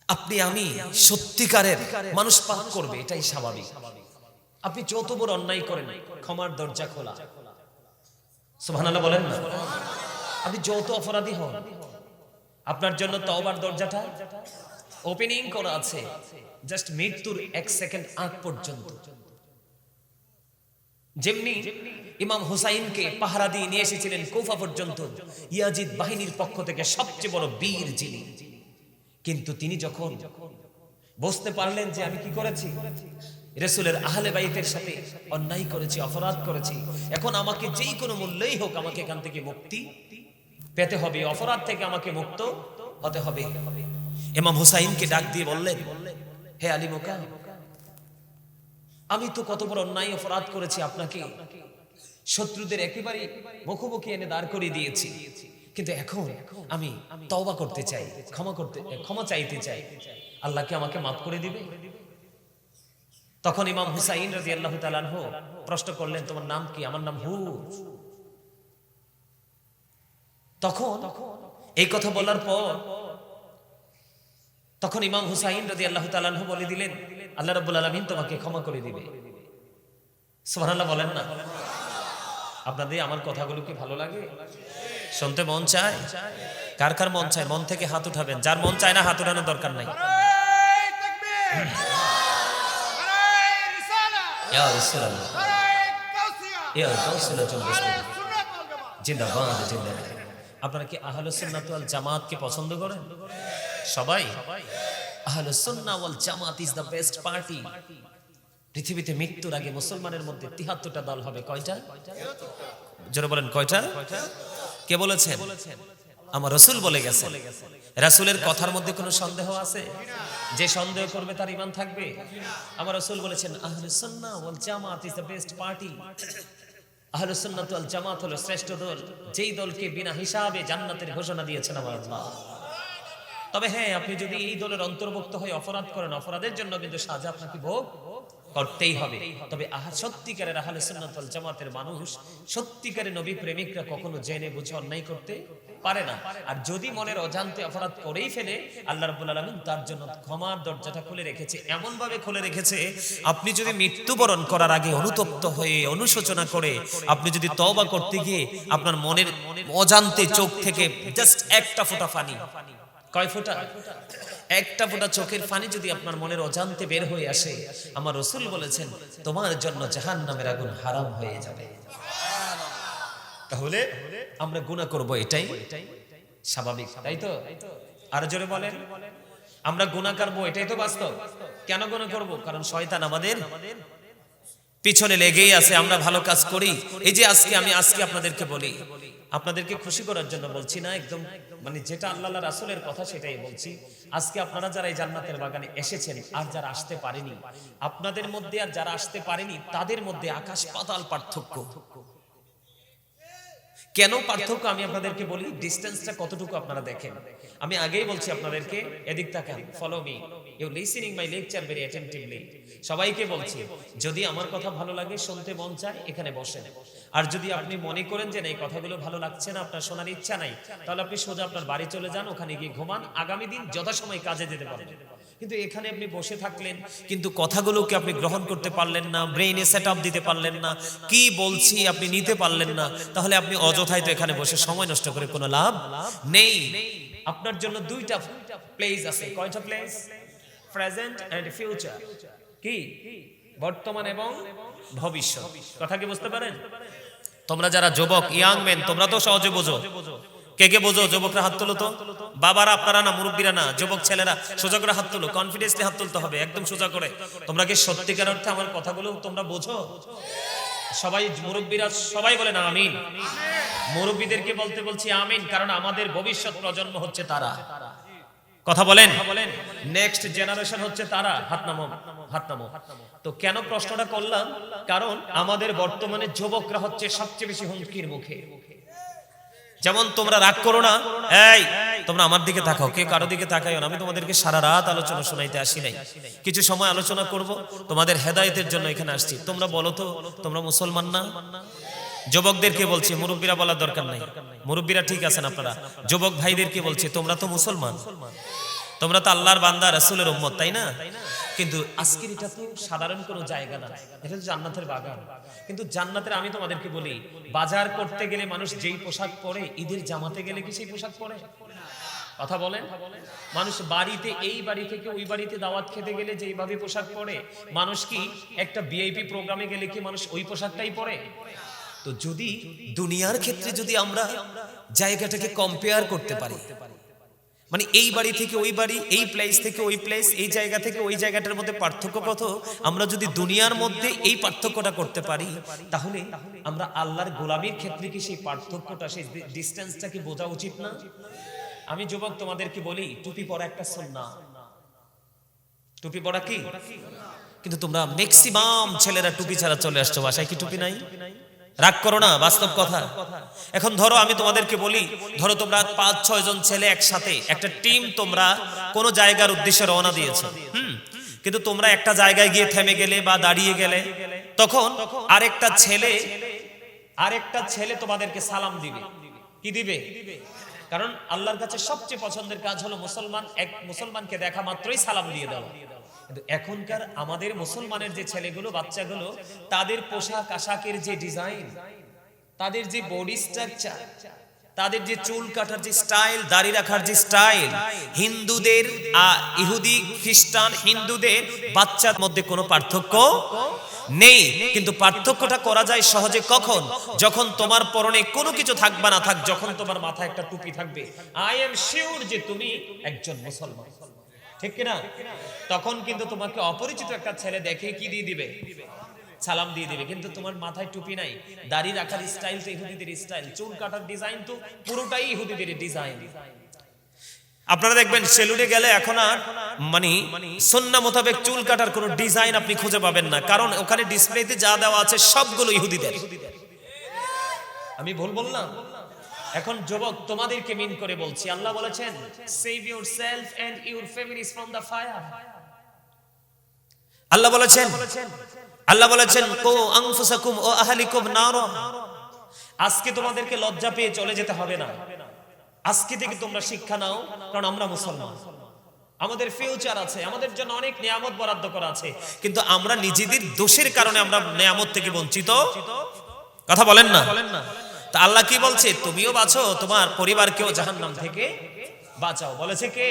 আপনি আমি সত্যিকারের মানুষ পাপ করবে, এটাই স্বাভাবিক। আপনি যত বড় অন্যায় করেন, ক্ষমার দরজা খোলা। সুবহানাল্লাহ বলেন না? আপনি যত অপরাধী হন, আপনার জন্য তওবার দরজাটা ওপেনিং করা আছে, জাস্ট মৃত্যুর 1 সেকেন্ড আগ পর্যন্ত। যেমনি ইমাম হুসাইনকে পাহারা দিয়ে নিয়ে এসেছিলেন কুফা পর্যন্ত ইয়াজিদ বাহিনীর পক্ষ থেকে সবচেয়ে বড় বীর যিনি, কিন্তু তিনি যখন বুঝতে পারলেন যে আমি কি করেছি, রাসূলের আহলে বাইতের সাথে অন্যায় করেছি, অপরাধ করেছি, এখন আমাকে যেই কোনো মূল্যেই হোক আমাকে এখান থেকে মুক্তি পেতে হবে, অপরাধ থেকে আমাকে মুক্ত হতে হবে। ইমাম হুসাইনকে ডাক দিয়ে বললেন, হে আলী মোকা, আমি তো কত বড় অন্যায় অপরাধ করেছি, আপনাকে শত্রুদের একেবারে মুখোমুখি এনে দাঁড় করিয়ে দিয়েছি, কিন্তু এখন আমি তওবা করতে চাই, ক্ষমা চাইতে চাই, আল্লাহ কি আমাকে মাফ করে দিবে? তখন ইমাম হুসাইন রাদিয়াল্লাহু তাআলা আনহু প্রশ্ন করলেন, তোমার নাম কি? আমার নাম হুর। তখন এই কথা বলার পর তখন ইমাম হুসাইন রাদিয়াল্লাহু তাআলা আনহু বলে দিলেন, আল্লাহ রাব্বুল আলামিন তোমাকে ক্ষমা করে দিবে। সুবহানাল্লাহ বলেন না? আপনাদের আমার কথাগুলো কি ভালো লাগে? শুনতে মন চায়? কার কার মন চায়? মন থেকে হাত উঠাবেন। যার মন চায় না হাত উঠানোর দরকার নাই। ইয়া রাসূলুল্লাহ, ইয়া রাসূলুল্লাহ, জিন্দাবাদ জিন্দাবাদ। আপনারা কি আহলুস সুন্নাত ওয়াল জামাতকে পছন্দ করেন? সবাই? আহলুস সুন্নাহ ওয়াল জামাত ইজ দ্য বেস্ট পার্টি। পৃথিবীতে মৃত্যুর আগে মুসলমানের মধ্যে ৭৩টা দল হবে। কয়টা? জোরে বলেন, কয়টা? কে বলেছেন? আমার রাসূল বলে গেছেন। রাসূলের কথার মধ্যে কোনো সন্দেহ আছে? যে সন্দেহ করবে তার ঈমান থাকবে? আমার রাসূল বলেছেন, আহলুস সুন্নাহ ওয়াল জামাত ইজ দ্য বেস্ট পার্টি। আহলুস সুন্নাত ওয়াল জামাত হলো শ্রেষ্ঠ দল, যেই দলকে বিনা হিসাবে জান্নাতের ঘোষণা দিয়েছেন আমার আল্লাহ। তবে হ্যাঁ, আপনি যদি এই দলের অন্তর্ভুক্ত হয়ে অপরাধ করেন, অপরাধের জন্য কিন্তু সাজা আপনাকে ভোগ করতেই হবে। তবে সত্যিকারের আহলে সুন্নাত ওয়াল জামাতের মানুষ, সত্যিকারের নবী প্রেমিকরা কখনো জেনে বুঝে অন্যায় করতে পারে না। আর যদি মনের অজান্তে অপরাধ করেই ফেলে, আল্লাহ রাব্বুল আলামিন তার জন্য ক্ষমার দরজাটা খুলে রেখেছে, এমন ভাবে খুলে রেখেছে, আপনি যদি মৃত্যুবরণ করার আগে অনুতপ্ত হয়ে অনুশোচনা করে আপনি যদি তওবা করতে গিয়ে আপনার মনের অজান্তে চোখ থেকে জাস্ট একটা ফোঁটা পানি, কয় ফোঁটা? একটা ফোঁটা চোখের পানি যদি আপনার মনের অজান্তে বের হয়ে আসে, আমার রাসূল বলেছেন তোমার জন্য জাহান্নামের আগুন হারাম হয়ে যাবে। তাহলে আমরা গুনাহ করব, এটাই স্বাভাবিক, তাই তো? আর জোরে বলেন, আমরা গুনাহ করব, এটাই তো বাস্তব। কেন গুনাহ করব? কারণ শয়তান আমাদের পিছনে লেগেই আছে, আমরা ভালো কাজ করি। এই যে আজকে আপনাদেরকে বলি, আপনাদেরকে খুশি করার জন্য বলছি না, একদম মানে যেটা আল্লাহ রাসূলের কথা সেটাই বলছি। আজকে আপনারা যারা এই জান্নাতের বাগানে এসেছেন আর যারা আসতে পারেনি, আপনাদের মধ্যে আর যারা আসতে পারেনি তাদের মধ্যে আকাশ পাতাল পার্থক্য। কেন পার্থক্য আমি আপনাদেরকে বলি, ডিসটেন্সটা কতটুকু আপনারা দেখেন। আমি আগেই বলছি আপনাদেরকে, এদিক তাকান, follow me, you listening my lecture very attentively. সবাইকে বলছি, যদি আমার কথা ভালো লাগে, শুনতে মন চায়, এখানে বসেন। আর যদি আপনি মনে করেন যে না এই কথাগুলো ভালো লাগছে না, আপনার শোনার ইচ্ছা নাই, তাহলে আপনি সোজা আপনার বাড়ি চলে যান, ওখানে গিয়ে ঘুমান, আগামী দিন যথাসময় কাজে যেতে পারবেন। কিন্তু এখানে আপনি বসে থাকলেন, কিন্তু কথাগুলোকে আপনি গ্রহণ করতে পারলেন না, ব্রেইনে সেট আপ দিতে পারলেন না, কি বলছি আপনি নিতে পারলেন না, তাহলে আপনি অযথাই তো এখানে বসে সময় নষ্ট করে কোনো লাভ নেই। আপনার জন্য দুইটা প্লেস আছে। কয়টা প্লেস? Present and future. কি? বর্তমান এবং ভবিষ্যৎ। কথা কি বুঝতে পারেন? তোমরা যারা যুবক, ইয়াং মেন, তোমরা তো সহজে বোঝো। কে কে বোঝো? যুবকরা হাত তোলো তো। বাবারা, আপনারা না, মুরব্বীরা না, যুবক ছেলেরা সোজা করে হাত তোলো, কনফিডেন্সলি হাত তুলতে হবে, একদম সোজা করে। তোমরা কি সত্যিকার অর্থে আমার কথাগুলো তোমরা বোঝো? সবাই মুরব্বীরা সবাই বলে না আমিন। মুরব্বীদেরকে বলতে বলছি আমিন, কারণ আমাদের ভবিষ্যৎ প্রজন্ম হচ্ছে তারা। কথা বলেন, নেক্সট জেনারেশন হচ্ছে তারা। হাত নামো, হাত নামো। তো কেন প্রশ্নটা করলাম? কারণ আমাদের বর্তমানে যুবকরা হচ্ছে সবচেয়ে বেশি হুমকির মুখে। যেমন তোমরা রাগ করো না, এই তোমরা আমার দিকে তাকাও, কে কারো দিকে তাকাইও না। আমি তোমাদেরকে সারা রাত আলোচনা শোনাইতে আসি নাই, কিছু সময় আলোচনা করব, তোমাদের হেদায়েতের জন্য এখানে আসছি। তোমরা বলো তো, তোমরা মুসলমান না? যুবকদেরকে বলছি, মুরব্বীরা বলার দরকার নাই, মুরব্বীরা ঠিক আছেন আপনারা। যুবক ভাইদেরকে বলছি, তোমরা তো মুসলমান। তোমরা তো আল্লাহর বান্দা, রাসূলের উম্মত, তাই না? কিন্তু আজকের এটা তো সাধারণ কোনো জায়গা না, এটা তো জান্নাতের বাগান। কিন্তু জান্নাতের আমি তোমাদেরকে বলি, বাজার করতে গেলে মানুষ যেই পোশাক পরে, ঈদের জামাতে গেলে কি সেই পোশাক পরে? কথা বলেন। মানুষ বাড়িতে, এই বাড়ি থেকে ওই বাড়িতে দাওয়াত খেতে গেলে যেইভাবে পোশাক পরে, মানুষ কি একটা ভিআইপি প্রোগ্রামে গেলে কি মানুষ ওই পোশাকটাই পরে? তো যদি দুনিয়ার ক্ষেত্রে যদি আমরা জায়গাটাকে কম্পেয়ার করতে পারি, মানে এই বাড়ি থেকে ওই বাড়ি, এই প্লেস থেকে ওই প্লেস, এই জায়গা থেকে ওই জায়গাটার মধ্যে পার্থক্য কত, আমরা যদি দুনিয়ার মধ্যে এই পার্থক্যটা করতে পারি, তাহলে আমরা আল্লাহর গোলামীর ক্ষেত্রে কি সেই পার্থক্যটা, সেই ডিসটেন্সটা কি বোঝা উচিত না? আমি যুবক তোমাদেরকে বলি, টুপি পরা একটা সুন্নাহ। টুপি পরা কি? কিন্তু তোমরা ম্যাক্সিমাম ছেলেরা টুপি ছাড়া চলে আসছো, বাসায় কি টুপি নাই? রাগ করো না, বাস্তব কথা। এখন ধরো আমি তোমাদেরকে বলি, ধরো তোমরা 5-6 জন ছেলে একসাথে একটা টিম, তোমরা কোন জায়গার উদ্দেশ্যে রওনা দিয়েছো, কিন্তু তোমরা একটা জায়গায় গিয়ে থেমে গেলে বা দাঁড়িয়ে গেলে, তখন আরেকটা ছেলে তোমাদেরকে সালাম দিবে। কি দিবে? কারণ আল্লাহর কাছে সবচেয়ে পছন্দের কাজ হলো মুসলমানকে দেখা মাত্রই সালাম দিয়ে দেওয়া। কিন্তু এখনকার আমাদের মুসলমানের যে ছেলেগুলো, বাচ্চাগুলো, তাদের পোশাক আশাকের যে ডিজাইন, তাদের যে বডি স্ট্রাকচার, তাদের যে চুল কাটার যে স্টাইল, দাড়ি রাখার যে স্টাইল, হিন্দুদের ইহুদি খ্রিস্টান হিন্দুদের বাচ্চার মধ্যে কোনো পার্থক্য নেই। কিন্তু পার্থক্যটা করা যায় সহজে কখন? যখন তোমার পরনে কোনো কিছু থাকবে না, যখন তোমার মাথায় একটা টুপি থাকবে, আই এম শিওর যে তুমি একজন মুসলমান, ঠিক কিনা? তখন কিন্তু তোমাকে অপরিচিত একটা ছেলে দেখে কি দিয়ে দিবে? সালাম দিয়ে দিবে। কিন্তু তোমার মাথায় টুপি নাই, দাড়ি রাখার স্টাইল তো ইহুদিদের স্টাইল, চুল কাটার ডিজাইন তো পুরোটাই ইহুদিদের ডিজাইন। আপনারা দেখবেন সেলুনে গেলে এখন আর মানে সুন্নাহ মোতাবেক চুল কাটার কোনো ডিজাইন আপনি খুঁজে পাবেন না, কারণ ওখানে ডিসপ্লেতে যা দেওয়া আছে সবগুলো ইহুদিদের। আমি ভুল বললাম? এখন যুবক তোমাদেরকে মিন করে বলছি, আল্লাহ বলেছেন save yourself and your families from the fire. আল্লাহ বলেছেন কো আনফুসাকুম ও আহলিকুম নার। আজকে তোমাদেরকে লজ্জা পেয়ে চলে যেতে হবে না, আজকে থেকে তোমরা শিক্ষা নাও, কারণ আমরা মুসলমান, আমাদের ফিউচার আছে, আমাদের জন্য অনেক নিয়ামত বরাদ্দ করা আছে, কিন্তু আমরা নিজেদের দোষের কারণে আমরা নিয়ামত থেকে বঞ্চিত। কথা বলেন না? তা আল্লাহ কি বলছে? তুমিও বাঁচো, তোমার পরিবারকেও জাহান্নাম থেকে বাঁচাও। বলেছে কে?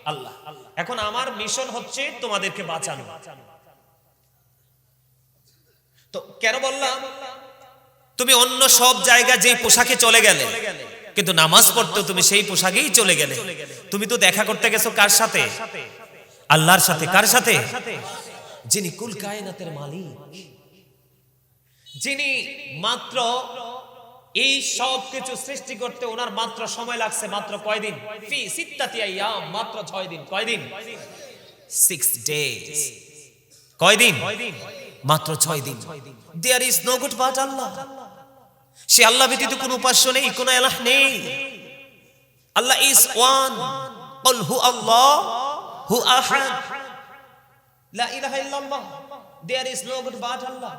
আল্লাহ। এখন আমার মিশন হচ্ছে তোমাদেরকে বাঁচানো। তো কেন বললাম? তুমি অন্য সব জায়গায় যে পোশাকে চলে গেলে, কিন্তু নামাজ পড়তে তুমি সেই পোশাকেই চলে গেলে। তুমি তো দেখা করতে গেছো কার সাথে? আল্লাহর সাথে। কার সাথে? যিনি কুল কায়নাতের মালিক, যিনি মাত্র এই সব কিছু সৃষ্টি করতে ওনার মাত্র সময় লাগছে মাত্র কয়দিন? ফি সিত্তাতি আইয়াম, মাত্র 6 দিন। কয়দিন? 6 days। কয়দিন? মাত্র 6 দিন। There is no good but Allah। সে আল্লাহ ব্যতীত কোনো উপাস্য নেই, কোনো ইলাহ নেই। আল্লাহ is one। قل هو الله هو أحد لا إله إلا الله। There is no good but Allah।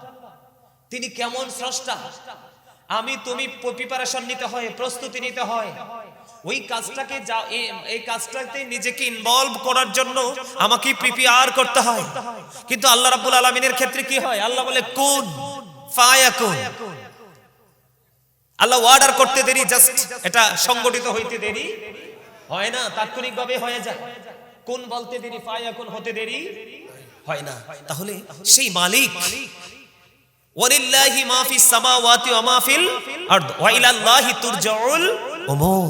তিনি কেমন স্রষ্টা, আমি তুমি প্রিপারেশন নিতে হয়, প্রস্তুতি নিতে হয়। ওই কাজটাকে এই কাজটাতে নিজেকে ইনভলভ করার জন্য আমাকে প্রিপেয়ার করতে হয়। কিন্তু আল্লাহ রাব্বুল আলামিনের ক্ষেত্রে কি হয়? আল্লাহ বলে কুন ফায়াকুন। আল্লাহ অর্ডার করতে দেরি, জাস্ট এটা সংগঠিত হইতে দেরি হয় না, তাৎক্ষণিকভাবে হয়ে যায়। কোন বলতে দেরি, ফায়াকুন হতে দেরি হয় না। তাহলে সেই মালিক, ওয়ালিল্লাহি মা ফিস সামাওয়াতি ওয়া মা ফিল আরদ ওয়া ইলাল্লাহি তুরজাউল উমুর।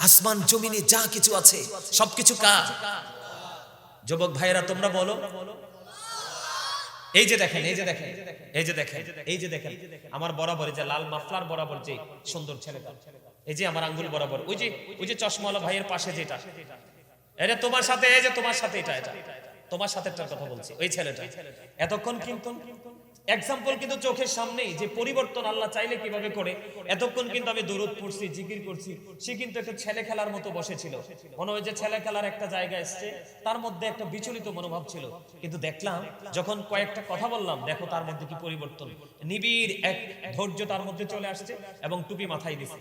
আসমান জমিনে যা কিছু আছে সবকিছু কার? যুবক ভাইরা তোমরা বলো। এই যে দেখেন, এই যে দেখেন, এই যে দেখেন, এই যে দেখেন, আমার বরাবর যে লাল মাফলার বরাবর যে সুন্দর ছেলেটা, এই যে আমার আঙ্গুল বরাবর, ওই যে চশমাওয়ালা ভাইয়ের পাশে যেটা, এটা তোমার সাথে, এই যে তোমার সাথে, এটা তোমার সাথে একটা কথা বলছি, ওই ছেলেটা এতক্ষণ কিন্তু এক্সাম্পল কিন্তু চোখের সামনেই, যে পরিবর্তন আল্লাহ চাইলে কিভাবে করে। এতক্ষণ কিন্তু আমি দরুদ পড়ছি, জিকির করছি, সে কিন্তু একটা ছেলে খেলার মতো বসেছিল। মনে হয় যে ছেলে খেলার একটা জায়গা এসছে, তার মধ্যে একটা বিচলিত মনোভাব ছিল। কিন্তু দেখলাম যখন কয়েকটা কথা বললাম, দেখো তার মধ্যে কি পরিবর্তন, নিবিড় এক ধৈর্য তার মধ্যে চলে আসছে এবং টুপি মাথায় দিছে।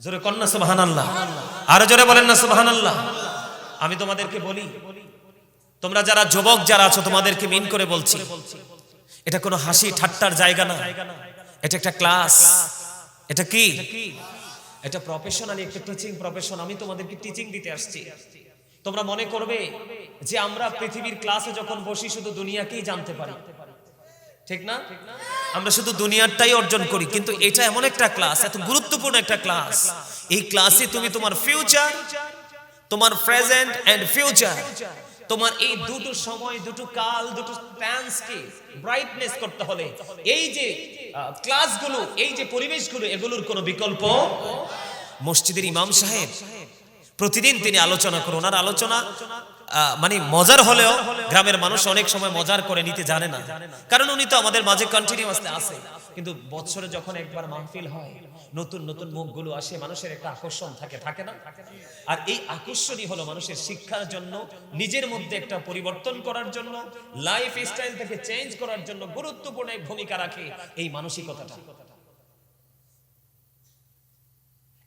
জোরে কন্যা সুবহানাল্লাহ, আরো জোরে বলেন না সুবহানাল্লাহ। আমি তোমাদেরকে বলি, তোমরা যারা যুবক যারা আছো তোমাদেরকে মিন করে বলছি, এটা কোনো হাসি ঠাট্টার জায়গা না, এটা একটা ক্লাস। এটা কি? এটা প্রফেশনালি একটা টিচিং প্রফেশন। আমি তোমাদেরকে টিচিং দিতে আসছি। তোমরা মনে করবে যে আমরা পৃথিবীর ক্লাসে যখন বসি শুধু দুনিয়াকেই জানতে পারি, ঠিক না? আমরা শুধু দুনিয়াটাই অর্জন করি, কিন্তু এটা এমন একটা ক্লাস, এত গুরুত্বপূর্ণ একটা ক্লাস। এই ক্লাসে তুমি তোমার ফিউচার, তোমার প্রেজেন্ট এন্ড ফিউচার, তোমার এই দুটো সময়, দুটো কাল, দুটো ট্রান্সকে ব্রাইটনেস করতে হলে এই যে ক্লাসগুলো, এই যে পরিবেশগুলো, এগুলোর কোনো বিকল্প। মসজিদের ইমাম সাহেব প্রতিদিন তিনি আলোচনা করেন। ওনার আলোচনা মানে মজার হলেও গ্রামের মানুষ অনেক সময় মজার করে নিতে জানে না, কারণ উনি তো আমাদের মাঝে কন্টিনিউয়াসলি আছে। কিন্তু বছরে যখন একবার মাহফিল হয়, নতুন নতুন মুখগুলো আসে, মানুষের একটা আকর্ষণ থাকে না? আর এই আকর্ষণই হলো মানুষের শিক্ষার জন্য, নিজের মধ্যে একটা পরিবর্তন করার জন্য, লাইফ স্টাইল থেকে চেঞ্জ করার জন্য গুরুত্বপূর্ণ এক ভূমিকা রাখে এই মানসিকতাটা।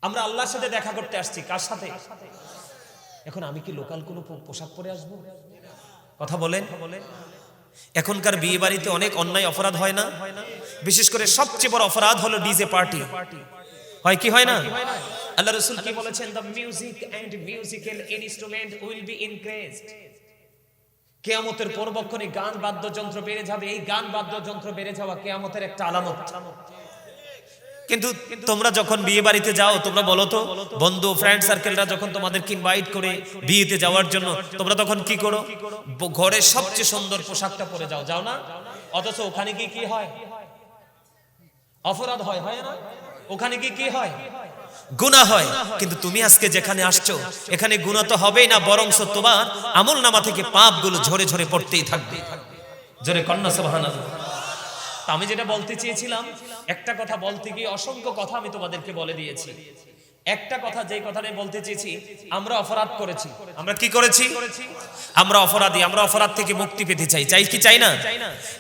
আমরা আল্লাহর সাথে দেখা করতে আসছি, কার সাথে? এখন আমি কি লোকাল কোনো পোশাক পরে আসবো? কথা বলেন। এখনকার বিয়ে বাড়িতে অনেক অন্যায় অপরাধ হয় না? বিশেষ করে সবচেয়ে বড় অপরাধ হলো ডিজে পার্টি। হয় কি হয় না? আল্লাহ রাসূল কি বলেছেন? The music and musical instrument will be increased. কিয়ামতের পূর্বক্ষণে গান বাদ্যযন্ত্র বেড়ে যাবে। এই গান বাদ্যযন্ত্র বেড়ে যাওয়া কিয়ামতের একটা আলামত। কিন্তু তোমরা যখন বিয়ে বাড়িতে যাও, তোমরা বলো তো, বন্ধু ফ্রেন্ড সার্কেলরা যখন তোমাদেরকে ইনভাইট করে বিয়েতে যাওয়ার জন্য, তোমরা তখন কি করো? ঘরের সবচেয়ে সুন্দর পোশাকটা পরে যাও, যাও না? অথচ ওখানে কি হয়? অপরাধ হয়, হয় না? ওখানে কি হয়? গুনাহ হয়। কিন্তু তুমি আজকে যেখানে আসছো, এখানে গুনাহ তো হবেই না, বরং তোমার আমলনামা থেকে পাপগুলো ঝরে ঝরে পড়তেই থাকবে। জোরে কন্যা সুবহানাল্লাহ। আমি যেটা বলতে চেয়েছিলাম, একটা কথা বলতে গিয়ে অসংখ্য কথা আমি তোমাদেরকে বলে দিয়েছি। একটা কথা, যে কথাটা বলতে চেয়েছি, আমরা অপরাধ করেছি। আমরা কি করেছি? আমরা অপরাধী। আমরা অপরাধ থেকে মুক্তি পেতে চাই, চাই কি চাই না?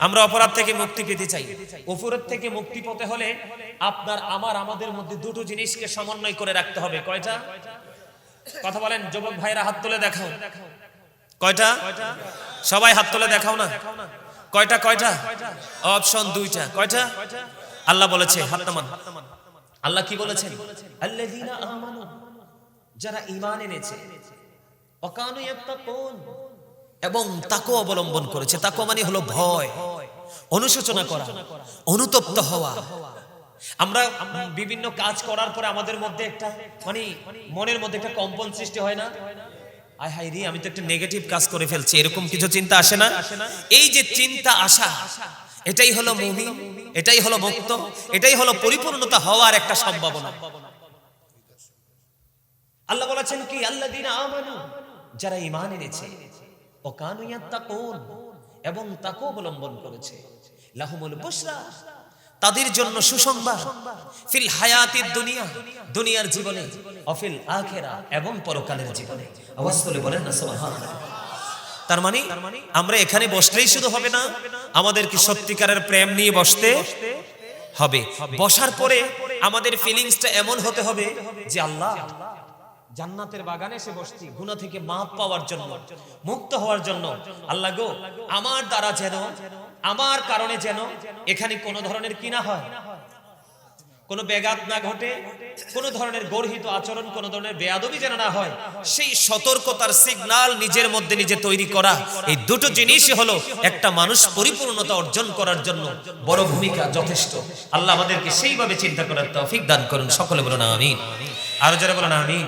আমরা অপরাধ থেকে মুক্তি পেতে চাই। অপরাধ থেকে মুক্তি পেতে হলে আপনার আমার আমাদের মধ্যে দুটো জিনিসকে সমন্বয় করে রাখতে হবে। কয়টা? কথা বলেন যুবক ভাইরা, হাত তুলে দেখাও। কয়টা? সবাই হাত তুলে দেখাও না। কয়টা? কয়টা? অপশন দুইটা। কয়টা? আল্লাহ বলেছে হাত নামান। আল্লাহ কি বলেছেন? আল্লাযীনা আমানু, যারা ঈমান এনেছে, ওয়া কানু ইয়াত্তাকুন, এবং তাকওয়া অবলম্বন করেছে। তাকওয়া মানে হলো ভয়, অনুশোচনা করা, অনুতপ্ত হওয়া। আমরা বিভিন্ন কাজ করার পরে আমাদের মধ্যে একটা মানে মনের মধ্যে একটা কম্পন সৃষ্টি হয় না? আয় হায় রে, আমি তো একটা নেগেটিভ কাজ করে ফেলছি, এরকম কিছু চিন্তা আসে না? এই যে চিন্তা আসা, এটাই হলো মুমিন, এটাই হলো মুক্ত, এটাই হলো পরিপূর্ণতা হওয়ার একটা সম্ভাবনা। আল্লাহ বলেছেন কি? আল্লাযীনা আমানু, যারা ঈমান এনেছে, ও কানু ইয়াত্তাকুন, এবং তাকওয়া অবলম্বন করেছে, লাহুমুল বুশরা, তাদের জন্য সুসংবাদ, ফিল হায়াতিদ দুনিয়া, দুনিয়ার জীবনে, অফিল আখিরা, এবং পরকালের জীবনে। আওয়াজ করে বলেন না সুবহানাল্লাহ। তার মানে আমরা এখানে বসলেই শুধু হবে না, আমাদেরকে সত্যিকারের প্রেম নিয়ে বসতে হবে। বসার পরে আমাদের ফিলিংসটা এমন হতে হবে যে আল্লাহ, জান্নাতের বাগানে এসে বসছি গুনাহ থেকে মাফ পাওয়ার জন্য, মুক্ত হওয়ার জন্য। আল্লাহ গো, আমার দ্বারা যেন, আমার কারণে যেন এখানে কোনো ধরনের কি না হয়, কোনো ব্যাঘাত না ঘটে, কোনো ধরনের গর্হিত আচরণ, কোনো ধরনের বেয়াদবি যেন না হয়, সেই সতর্কতার সিগন্যাল নিজের মধ্যে নিজে তৈরি করা। এই দুটো জিনিসই হলো একটা মানুষ পরিপূর্ণতা অর্জন করার জন্য বড় ভূমিকা, যথেষ্ট। আল্লাহ আমাদেরকে সেইভাবে চিন্তা করার তৌফিক দান করুন। সকলে বলুন আমিন। আরো যারা বলুন আমিন।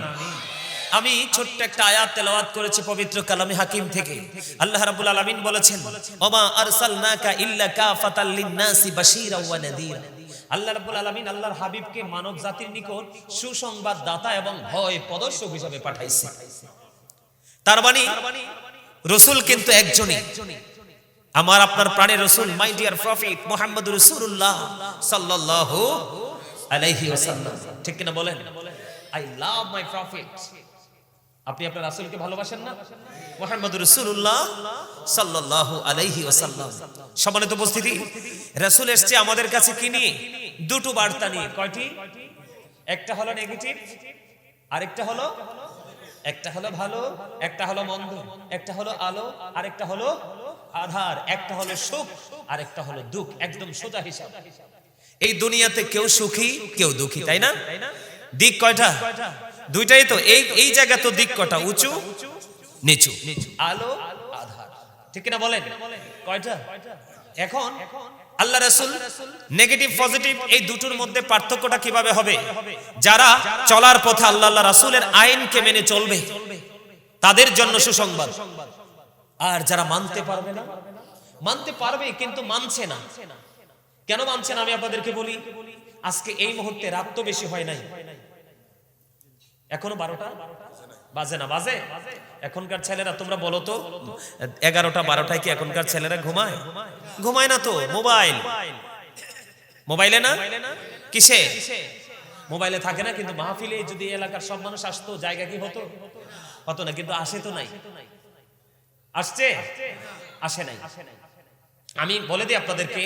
আমি ছোট্ট একটা আয়াত তেলাওয়াত করেছি পবিত্র কালামে হাকিম থেকে। আল্লাহ রাব্বুল আলামিন বলেছেন, ওমা আরসালনাকা ইল্লা কাফাতাল লিন-নাসি বাশীরা ওয়া নাযীরা। আল্লাহ রাব্বুল আলামিন আল্লাহর হাবিবকে মানব জাতির নিকট সুসংবাদ দাতা এবং ভয় প্রদর্শক হিসেবে পাঠাইছে। তার মানে রাসূল কিন্তু একজনই, আমার আপনার প্রাণের রাসূল, মাই ডিয়ার প্রফেট মুহাম্মদুর রাসূলুল্লাহ সাল্লাল্লাহু আলাইহি ওয়াসাল্লাম। ঠিক কিনা বলেন? I love my prophet. আপনি আপনার রাসূলকে ভালোবাসেন না? মুহাম্মদুর রাসূলুল্লাহ সাল্লাল্লাহু আলাইহি ওয়াসাল্লাম। সম্মানিত উপস্থিতি, রাসূল এসেছে আমাদের কাছে কি নিয়ে? দুটো বার্তা নিয়ে। কয়টি? একটা হলো নেগেটিভ, আরেকটা হলো একটা হলো ভালো, একটা হলো মন্দ, একটা হলো আলো আর একটা হলো আধার, একটা হলো সুখ আর একটা হলো দুঃখ, একদম সোজা হিসাব। এই দুনিয়াতে কেউ সুখী কেউ দুঃখী, তাই না? দিক কয়টা? দুইটাই তো। এই জায়গা তো দিক কয়টা? উঁচু নিচু, আলো আধার, ঠিক না বলেন? কয়টা? এখন আল্লাহ রাসূল নেগেটিভ পজিটিভ এই দুটোর মধ্যে পার্থক্যটা কিভাবে হবে? যারা চলার পথে আল্লাহ রাসূলের আইনকে মেনে চলবে তাদের জন্য সুসংবাদ, আর যারা মানতে পারবে না, মানতে পারবে কিন্তু মানছে না। কেন মানছে না আমি আপনাদেরকে বলি। আজকে এই মুহূর্তে রাত তো বেশি হয় নাই, এখনো 12টা বাজে না? বাজে। এখনকার ছেলেরা তোমরা বলো তো 11টা 12টায় কি এখনকার ছেলেরা ঘুমায়? ঘুমায় না তো। মোবাইলে না, কিসে? মোবাইলে থাকে না। কিন্তু মাহফিলে যদি এলাকার সব মানুষ আসতো জায়গা কি হতো? হতো না। কিন্তু আসে তো নাই। আসছে? আসে নাই। আমি বলে দিই আপনাদেরকে,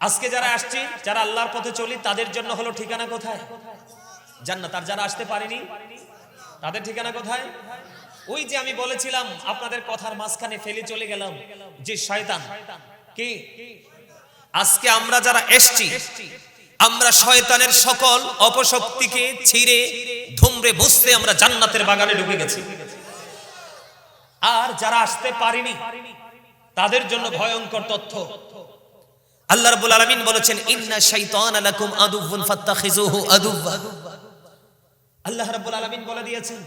আজকে যারা আসছি, যারা আল্লাহর পথে চলি, তাদের জন্য হলো ঠিকানা কোথায়? জান্নাত। আর যারা আসতে পারেনি তাদের ঠিকানা কোথায়? ওই যে আমি বলেছিলাম আপনাদের কথার মাঝখানে ফেলে চলে গেলাম যে শয়তান কি। আজকে আমরা যারা এসছি, আমরা শয়তানের সকল অপশক্তিকে ছিঁড়ে ধুমড়ে মুছতে আমরা জান্নাতের বাগানে ঢুকে গেছি। আর যারা আসতে পারেনি তাদের জন্য ভয়ঙ্কর তথ্য। আল্লাহ রাব্বুল আলামিন বলেছেন, ইন্না শাইতানা লাকুম আদুউন ফাত্তাখিযুহু আদুওয়া। আল্লাহ রাব্বুল আলামিন বলে দিয়েছেন,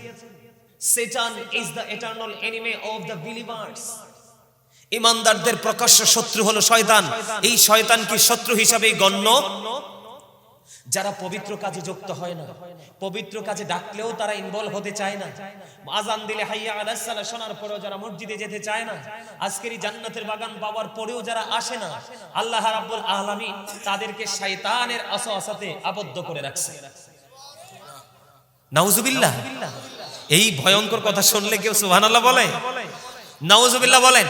Satan is the eternal enemy of the believers. ঈমানদারদের প্রকাশ্য শত্রু হলো শয়তান। এই শয়তান কি শত্রু হিসাবেই গণ্য। যারা পবিত্র কাজে যুক্ত হয় না, পবিত্র কাজে ডাকলেও তারা ইনভলভ হতে চায় না, আযান দিলে হাইয়া আলাস সালাহ শোনার পরেও যারা মসজিদে যেতে চায় না, আজকের এই জান্নাতের বাগান পাওয়ার পরেও যারা আসে না, আল্লাহ রাব্বুল আলামিন তাদেরকে শয়তানের ওয়াসওয়াসাতে আবদ্ধ করে রাখছে। নাউজুবিল্লাহ। এই ভয়ঙ্কর কথা শুনলে কেউ সুবহানাল্লাহ বলে? নাউজুবিল্লাহ বলেন।